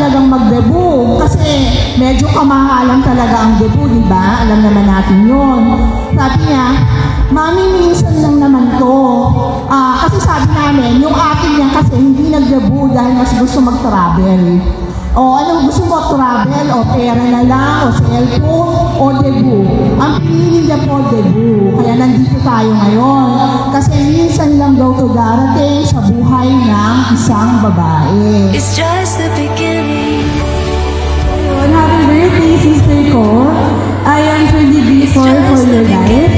talagang mag-debut kasi medyo kamahalan talaga ang debut, di ba? Alam naman natin yun. Sabi niya, Mami, minsan lang naman to. Kasi sabi namin, yung akin niya kasi hindi nag-debut dahil mas gusto mag-travel. O anong gusto mo, travel o pera na lang o cellphone o debut? Ang pinili niya po debut. Kaya nandito tayo ngayon. Kasi minsan lang daw to darating sa buhay ng isang babae. It's just the beginning. Happy birthday, Sister Ko. I am truly grateful for your life.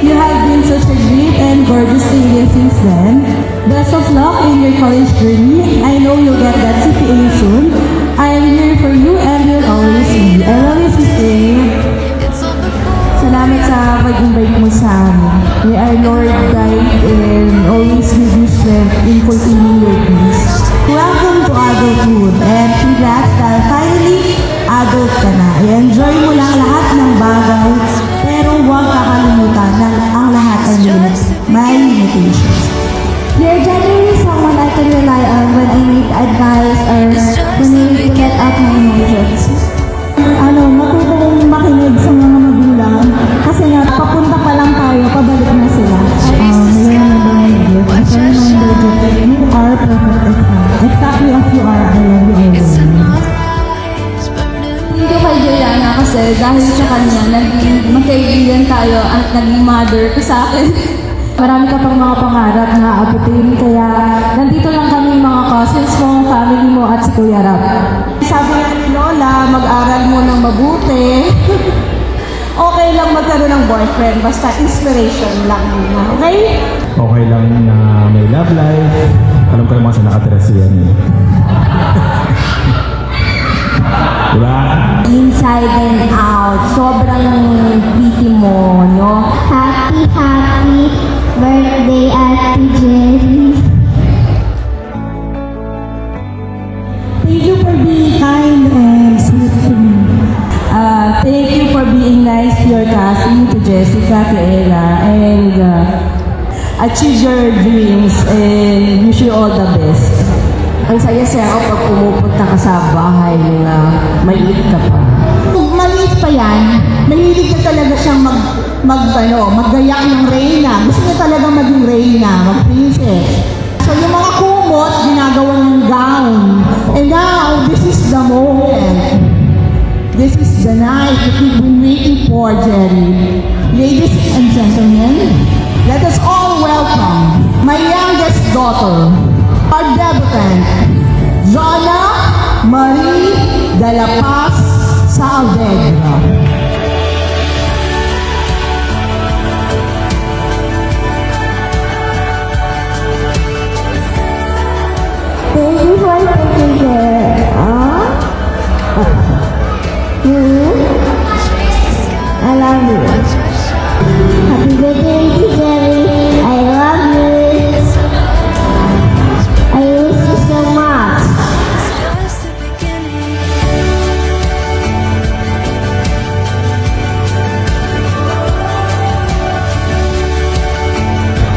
You have been such a great and gorgeous lady since then. Best of luck in your college journey. I know you'll get that CPA soon. I am here for you and will always be. I love you, Sister. Salamat sa pag-invite mo sa amin. May our Lord guide and always give you strength in fulfilling your dreams. Welcome to adulthood and congrats dahil finally adult ka na. I-enjoy mo lang lahat ng bagay pero huwag kakalimutan na ang lahat ay may limitations. You're genuinely someone I can rely on when I need advice or when I need to get out my emotions. Matuto kong makinig sa mga magulang kasi nga papunta pa lang tayo, pabalik na sila. You are perfect exactly as you are. I love you always. Thank you kay Juliana kasi dahil sa kanya, naging magkaibigan tayo at naging mother ko sa akin. Marami ka pang mga pangarap na aabutin, kaya nandito lang kami mga cousins mo, family mo at si Kuya Rap. Sabi ni Lola, mag-aral mo ng mabuti. Okay lang magkaroon ng boyfriend, basta inspiration lang muna, okay? Okay lang na may love life. Alam ko naman sa nakatira siya niya. Diba? Inside and out, sobrang pretty mo, no? Happy birthday, Ate Jerry. Thank you for being kind and sweet to me. Thank you for being nice to your cousin, to Jessica, to Ella, and achieve your dreams and wish you all the best. Ang saya-saya ako pag pumupunta ka sa bahay na maliit ka pa. Kung maliit pa yan, mahilig ka talaga siyang maggayak ng reyna. Gusto niya talaga maging reyna, mag-princess. So yung mga kumot, ginagawa ng gown. And now, this is the moment. This is the night that we've been waiting for, Jerry. Ladies and gentlemen, let us all welcome my youngest daughter, our debutant, Jonna Marie de la Paz Saavedra. Thank you for taking care. I love you. Happy birthday, Auntie Jerry. I love you. I miss you so much. Just the beginning.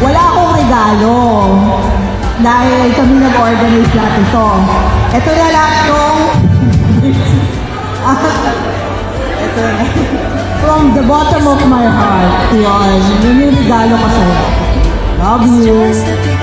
Wala akong regalo dahil kami nag-organize lahat ito. Ito na lang itong ito na. From the bottom of my heart, yun, yung regalo ko sa'yo. Love you. Just the beginning.